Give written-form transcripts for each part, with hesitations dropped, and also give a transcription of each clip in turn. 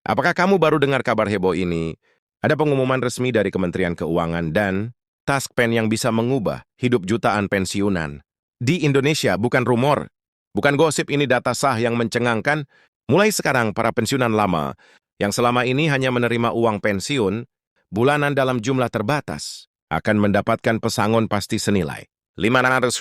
Apakah kamu baru dengar kabar heboh ini? Ada pengumuman resmi dari Kementerian Keuangan dan Taspen yang bisa mengubah hidup jutaan pensiunan. Di Indonesia, bukan rumor, bukan gosip, ini data sah yang mencengangkan. Mulai sekarang, para pensiunan lama yang selama ini hanya menerima uang pensiun bulanan dalam jumlah terbatas akan mendapatkan pesangon pasti senilai 500.1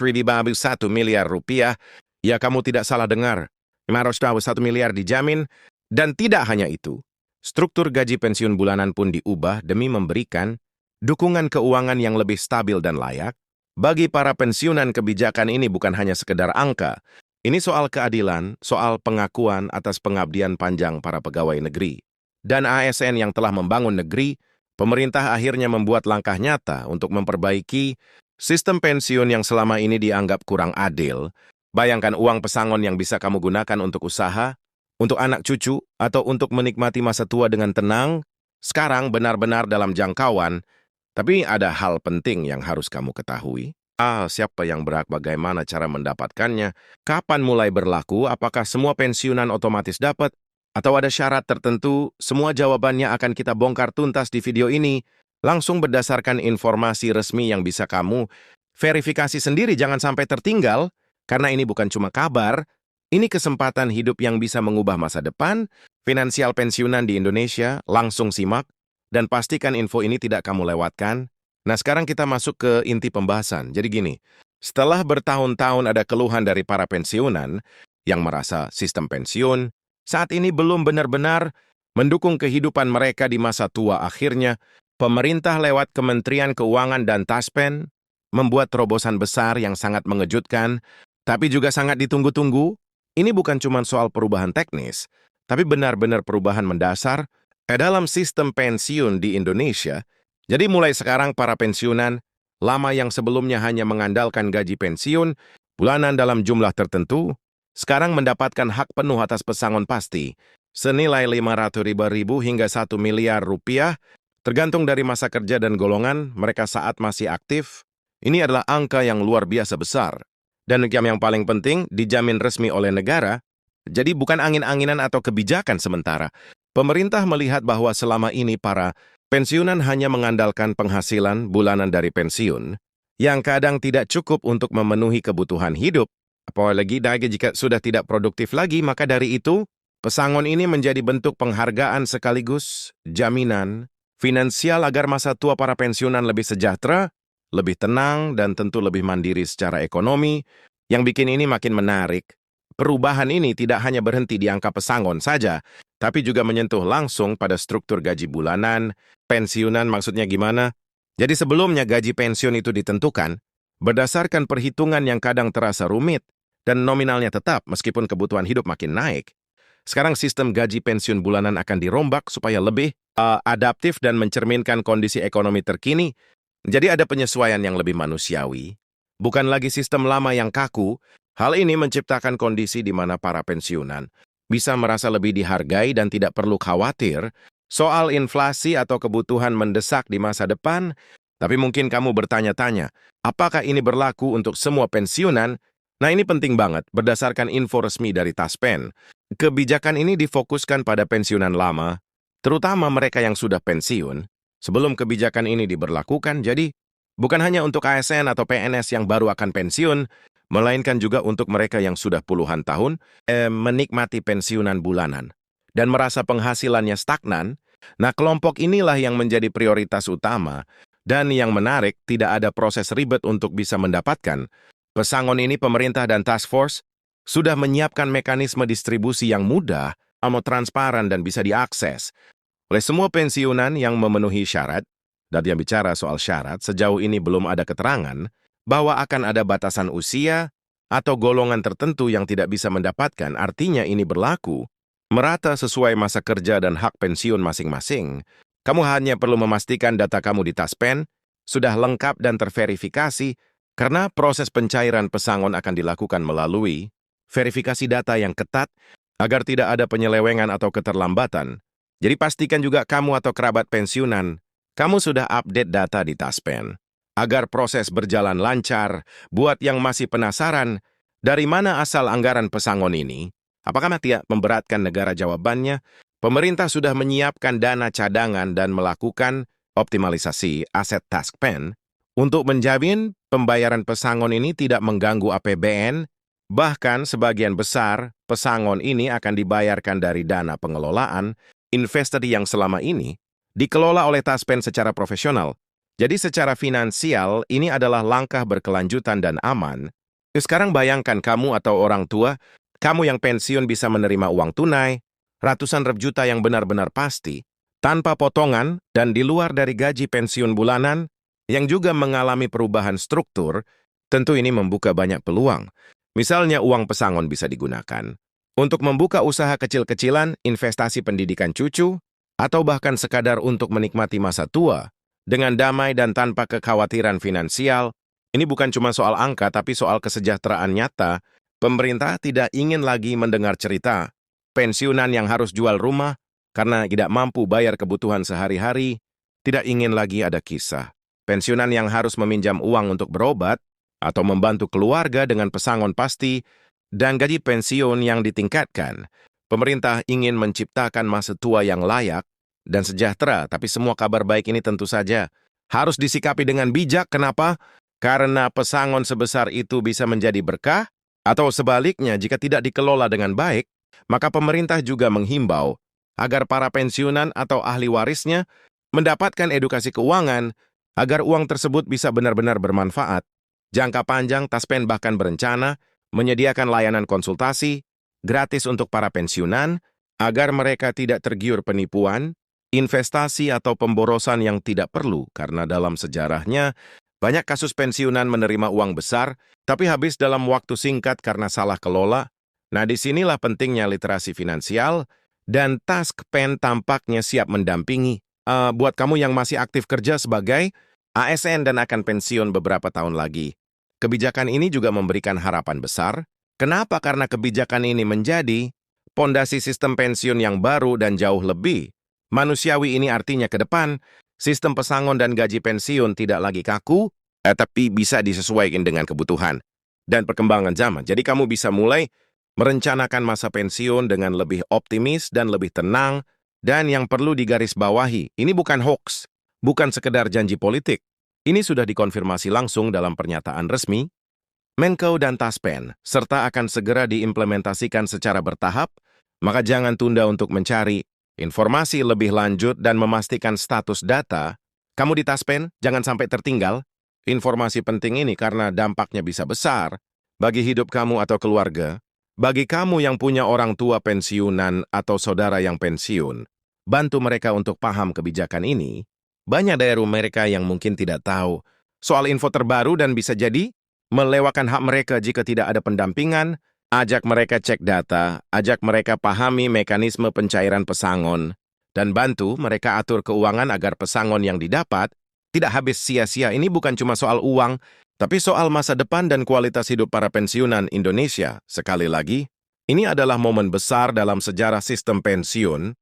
miliar rupiah. Ya, kamu tidak salah dengar. 501 miliar dijamin. Dan tidak hanya itu, struktur gaji pensiun bulanan pun diubah demi memberikan dukungan keuangan yang lebih stabil dan layak. Bagi para pensiunan, kebijakan ini bukan hanya sekedar angka. Ini soal keadilan, soal pengakuan atas pengabdian panjang para pegawai negeri. Dan ASN yang telah membangun negeri, pemerintah akhirnya membuat langkah nyata untuk memperbaiki sistem pensiun yang selama ini dianggap kurang adil. Bayangkan uang pesangon yang bisa kamu gunakan untuk usaha, untuk anak cucu, atau untuk menikmati masa tua dengan tenang, sekarang benar-benar dalam jangkauan. Tapi ada hal penting yang harus kamu ketahui. Siapa yang berhak, bagaimana cara mendapatkannya, kapan mulai berlaku, apakah semua pensiunan otomatis dapat, atau ada syarat tertentu. Semua jawabannya akan kita bongkar tuntas di video ini, langsung berdasarkan informasi resmi yang bisa kamu verifikasi sendiri. Jangan sampai tertinggal, karena ini bukan cuma kabar, ini kesempatan hidup yang bisa mengubah masa depan finansial pensiunan di Indonesia. Langsung simak, dan pastikan info ini tidak kamu lewatkan. Nah, sekarang kita masuk ke inti pembahasan. Jadi gini, setelah bertahun-tahun ada keluhan dari para pensiunan yang merasa sistem pensiun saat ini belum benar-benar mendukung kehidupan mereka di masa tua, akhirnya pemerintah lewat Kementerian Keuangan dan Taspen membuat terobosan besar yang sangat mengejutkan, tapi juga sangat ditunggu-tunggu. Ini bukan cuma soal perubahan teknis, tapi benar-benar perubahan mendasar dalam sistem pensiun di Indonesia. Jadi mulai sekarang para pensiunan lama yang sebelumnya hanya mengandalkan gaji pensiun bulanan dalam jumlah tertentu, sekarang mendapatkan hak penuh atas pesangon pasti, senilai 500.000 hingga 1 miliar rupiah, tergantung dari masa kerja dan golongan mereka saat masih aktif. Ini adalah angka yang luar biasa besar. Dan yang paling penting, dijamin resmi oleh negara. Jadi bukan angin-anginan atau kebijakan sementara. Pemerintah melihat bahwa selama ini para pensiunan hanya mengandalkan penghasilan bulanan dari pensiun, yang kadang tidak cukup untuk memenuhi kebutuhan hidup. Apalagi jika sudah tidak produktif lagi, maka dari itu, pesangon ini menjadi bentuk penghargaan sekaligus jaminan finansial agar masa tua para pensiunan lebih sejahtera, lebih tenang, dan tentu lebih mandiri secara ekonomi. Yang bikin ini makin menarik, perubahan ini tidak hanya berhenti di angka pesangon saja, tapi juga menyentuh langsung pada struktur gaji bulanan, pensiunan. Maksudnya gimana? Jadi sebelumnya gaji pensiun itu ditentukan berdasarkan perhitungan yang kadang terasa rumit dan nominalnya tetap meskipun kebutuhan hidup makin naik. Sekarang sistem gaji pensiun bulanan akan dirombak supaya lebih adaptif dan mencerminkan kondisi ekonomi terkini. Jadi ada penyesuaian yang lebih manusiawi, bukan lagi sistem lama yang kaku. Hal ini menciptakan kondisi di mana para pensiunan bisa merasa lebih dihargai dan tidak perlu khawatir soal inflasi atau kebutuhan mendesak di masa depan. Tapi mungkin kamu bertanya-tanya, apakah ini berlaku untuk semua pensiunan? Nah, ini penting banget. Berdasarkan info resmi dari Taspen, kebijakan ini difokuskan pada pensiunan lama, terutama mereka yang sudah pensiun sebelum kebijakan ini diberlakukan. Jadi, bukan hanya untuk ASN atau PNS yang baru akan pensiun, melainkan juga untuk mereka yang sudah puluhan tahun menikmati pensiunan bulanan dan merasa penghasilannya stagnan. Nah, kelompok inilah yang menjadi prioritas utama. Dan yang menarik, tidak ada proses ribet untuk bisa mendapatkan pesangon ini. Pemerintah dan task force sudah menyiapkan mekanisme distribusi yang mudah, transparan, dan bisa diakses oleh semua pensiunan yang memenuhi syarat. Dan yang bicara soal syarat, sejauh ini belum ada keterangan bahwa akan ada batasan usia atau golongan tertentu yang tidak bisa mendapatkan. Artinya ini berlaku merata sesuai masa kerja dan hak pensiun masing-masing. Kamu hanya perlu memastikan data kamu di Taspen sudah lengkap dan terverifikasi, karena proses pencairan pesangon akan dilakukan melalui verifikasi data yang ketat agar tidak ada penyelewengan atau keterlambatan. Jadi pastikan juga kamu atau kerabat pensiunan, kamu sudah update data di Taspen, agar proses berjalan lancar. Buat yang masih penasaran, dari mana asal anggaran pesangon ini? Apakah tidak memberatkan negara? Jawabannya, Pemerintah sudah menyiapkan dana cadangan dan melakukan optimalisasi aset TaskPen untuk menjamin pembayaran pesangon ini tidak mengganggu APBN. Bahkan sebagian besar pesangon ini akan dibayarkan dari dana pengelolaan investasi yang selama ini dikelola oleh TaskPen secara profesional. Jadi secara finansial ini adalah langkah berkelanjutan dan aman. Sekarang bayangkan kamu atau orang tua, kamu yang pensiun bisa menerima uang tunai, ratusan ribu juta yang benar-benar pasti, tanpa potongan dan di luar dari gaji pensiun bulanan, yang juga mengalami perubahan struktur. Tentu ini membuka banyak peluang. Misalnya uang pesangon bisa digunakan untuk membuka usaha kecil-kecilan, investasi pendidikan cucu, atau bahkan sekadar untuk menikmati masa tua dengan damai dan tanpa kekhawatiran finansial. Ini bukan cuma soal angka, tapi soal kesejahteraan nyata. Pemerintah tidak ingin lagi mendengar cerita pensiunan yang harus jual rumah karena tidak mampu bayar kebutuhan sehari-hari. Tidak ingin lagi ada kisah pensiunan yang harus meminjam uang untuk berobat atau membantu keluarga dengan pesangon pasti dan gaji pensiun yang ditingkatkan. Pemerintah ingin menciptakan masa tua yang layak dan sejahtera, tapi semua kabar baik ini tentu saja harus disikapi dengan bijak. Kenapa? Karena pesangon sebesar itu bisa menjadi berkah, atau sebaliknya jika tidak dikelola dengan baik, maka pemerintah juga menghimbau agar para pensiunan atau ahli warisnya mendapatkan edukasi keuangan agar uang tersebut bisa benar-benar bermanfaat. Jangka panjang, TaskPen bahkan berencana menyediakan layanan konsultasi gratis untuk para pensiunan agar mereka tidak tergiur penipuan, investasi atau pemborosan yang tidak perlu, karena dalam sejarahnya banyak kasus pensiunan menerima uang besar tapi habis dalam waktu singkat karena salah kelola. Nah, disinilah pentingnya literasi finansial dan TaskPen tampaknya siap mendampingi. Buat kamu yang masih aktif kerja sebagai ASN dan akan pensiun beberapa tahun lagi, kebijakan ini juga memberikan harapan besar. Kenapa? Karena kebijakan ini menjadi pondasi sistem pensiun yang baru dan jauh lebih manusiawi. Ini artinya ke depan, sistem pesangon dan gaji pensiun tidak lagi kaku, tapi bisa disesuaikan dengan kebutuhan dan perkembangan zaman. Jadi kamu bisa mulai merencanakan masa pensiun dengan lebih optimis dan lebih tenang. Dan yang perlu digarisbawahi, ini bukan hoax, bukan sekedar janji politik. Ini sudah dikonfirmasi langsung dalam pernyataan resmi Menko dan TaskPen, serta akan segera diimplementasikan secara bertahap. Maka jangan tunda untuk mencari informasi lebih lanjut dan memastikan status data. Kamu di TaskPen jangan sampai tertinggal informasi penting ini karena dampaknya bisa besar bagi hidup kamu atau keluarga. Bagi kamu yang punya orang tua pensiunan atau saudara yang pensiun, bantu mereka untuk paham kebijakan ini. Banyak dari mereka yang mungkin tidak tahu soal info terbaru dan bisa jadi melewatkan hak mereka jika tidak ada pendampingan. Ajak mereka cek data, ajak mereka pahami mekanisme pencairan pesangon, dan bantu mereka atur keuangan agar pesangon yang didapat tidak habis sia-sia. Ini bukan cuma soal uang, tapi soal masa depan dan kualitas hidup para pensiunan Indonesia. Sekali lagi, ini adalah momen besar dalam sejarah sistem pensiun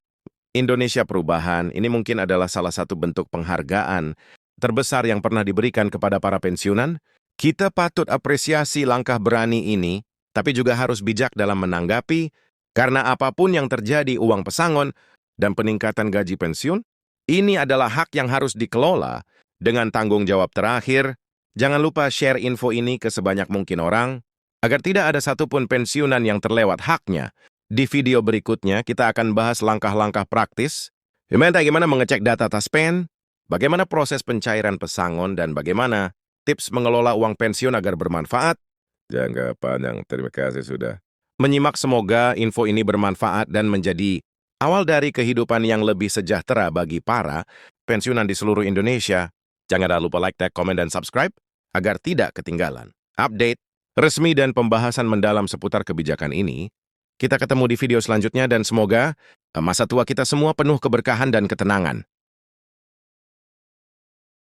Indonesia perubahan. Ini mungkin adalah salah satu bentuk penghargaan terbesar yang pernah diberikan kepada para pensiunan. Kita patut apresiasi langkah berani ini, tapi juga harus bijak dalam menanggapi, karena apapun yang terjadi, uang pesangon dan peningkatan gaji pensiun, ini adalah hak yang harus dikelola dengan tanggung jawab. Terakhir, jangan lupa share info ini ke sebanyak mungkin orang, agar tidak ada satupun pensiunan yang terlewat haknya. Di video berikutnya, kita akan bahas langkah-langkah praktis, gimana mengecek data TaskPen, bagaimana proses pencairan pesangon, dan bagaimana tips mengelola uang pensiun agar bermanfaat. Jangka panjang, terima kasih sudah menyimak. Semoga info ini bermanfaat dan menjadi awal dari kehidupan yang lebih sejahtera bagi para pensiunan di seluruh Indonesia. Jangan lupa like, tag, komen, dan subscribe agar tidak ketinggalan update resmi dan pembahasan mendalam seputar kebijakan ini. Kita ketemu di video selanjutnya dan semoga masa tua kita semua penuh keberkahan dan ketenangan.